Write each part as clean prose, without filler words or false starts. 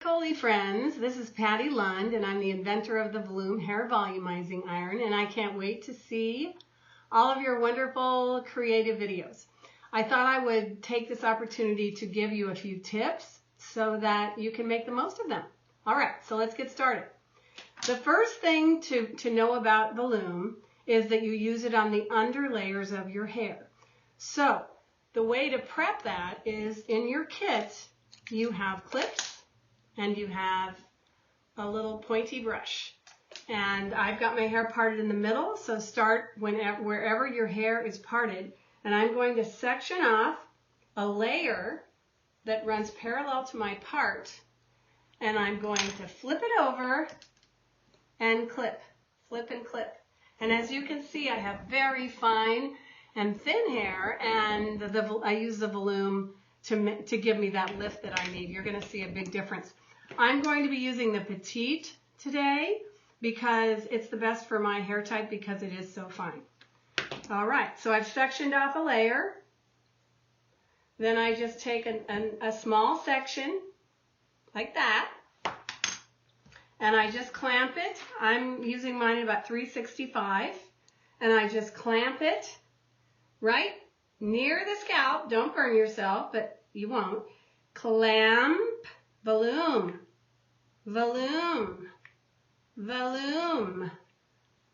Holy friends, this is Patty Lund, and I'm the inventor of the VOLOOM hair volumizing iron, and I can't wait to see all of your wonderful creative videos. I thought I would take this opportunity to give you a few tips so that you can make the most of them. All right, so let's get started. The first thing to know about VOLOOM is that you use it on the under layers of your hair. So the way to prep that is in your kit you have clips and you have a little pointy brush. And I've got my hair parted in the middle, so start wherever your hair is parted. And I'm going to section off a layer that runs parallel to my part. And I'm going to flip it over and clip, flip and clip. And as you can see, I have very fine and thin hair, and I use the VOLOOM to give me that lift that I need. You're going to see a big difference. I'm going to be using the petite today because it's the best for my hair type because it is so fine. All right, so I've sectioned off a layer. Then I just take a small section like that, and I just clamp it. I'm using mine at about 365, and I just clamp it right near the scalp. Don't burn yourself, but you won't. Clamp, VOLOOM, VOLOOM, VOLOOM,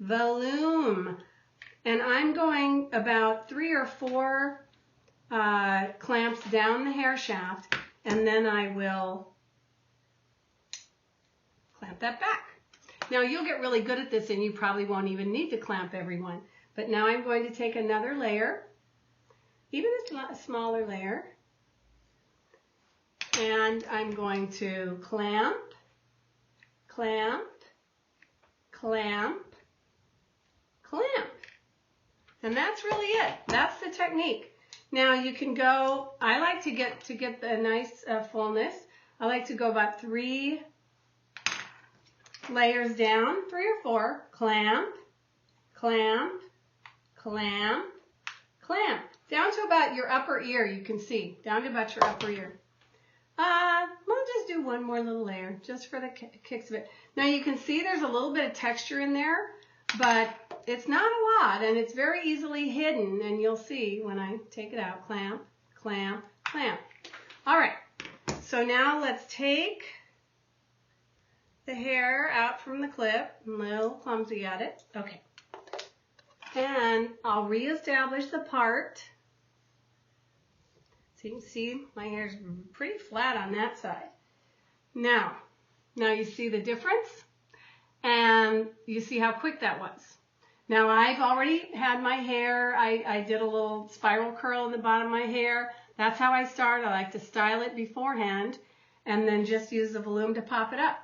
VOLOOM. And I'm going about 3 or 4 clamps down the hair shaft, and then I will clamp that back. Now you'll get really good at this and you probably won't even need to clamp every one. But now I'm going to take another layer, even a smaller layer, and I'm going to clamp, clamp, clamp, clamp. And that's really it. That's the technique. Now you can go, I like to get the nice fullness, I like to go about 3 layers down, 3 or 4, clamp, clamp, clamp, clamp, down to about your upper ear. You can see, down to about your upper ear. We'll just do one more little layer just for the kicks of it. Now you can see there's a little bit of texture in there, but it's not a lot, and it's very easily hidden, and you'll see when I take it out. Clamp, clamp, clamp. All right, so now let's take the hair out from the clip. I'm a little clumsy at it. Okay. And I'll reestablish the part. So you can see my hair's pretty flat on that side. Now you see the difference, and you see how quick that was. Now I've already had my hair, I did a little spiral curl in the bottom of my hair. That's how I start. I like to style it beforehand and then just use the VOLOOM to pop it up.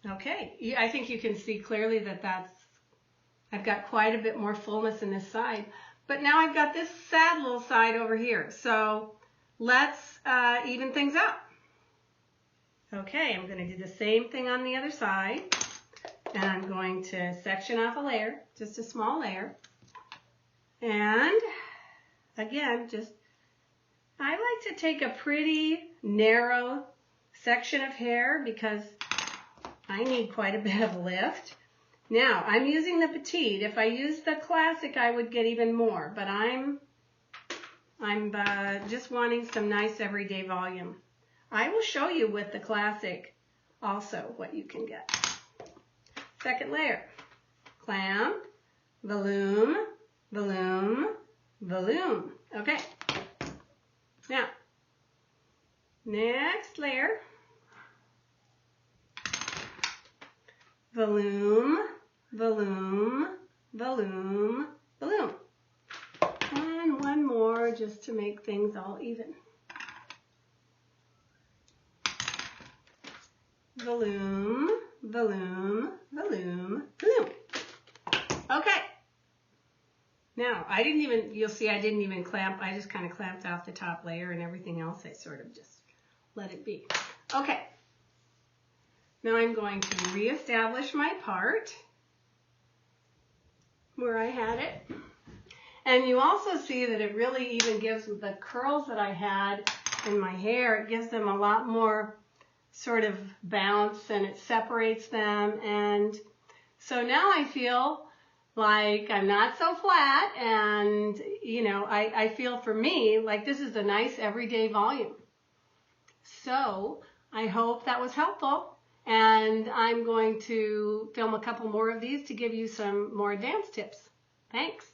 Okay, I think you can see clearly that I've got quite a bit more fullness in this side. But now I've got this sad little side over here. So let's even things up. Okay, I'm going to do the same thing on the other side. And I'm going to section off a layer, just a small layer. And again, I like to take a pretty narrow section of hair because I need quite a bit of lift. Now, I'm using the petite. If I used the classic, I would get even more, but I'm just wanting some nice everyday volume. I will show you with the classic also what you can get. Second layer, clamp, VOLOOM, VOLOOM, VOLOOM. Okay. Now, next layer, VOLOOM, VOLOOM, VOLOOM, VOLOOM. And one more just to make things all even. VOLOOM, VOLOOM, VOLOOM, VOLOOM. Okay. Now, you'll see I didn't even clamp. I just kind of clamped off the top layer, and everything else I sort of just let it be. Okay. Now I'm going to reestablish my part where I had it. And you also see that it really even gives the curls that I had in my hair, it gives them a lot more sort of bounce and it separates them. And so now I feel like I'm not so flat, and you know, I feel for me like this is a nice everyday volume. So I hope that was helpful, and I'm going to film a couple more of these to give you some more advanced tips. Thanks.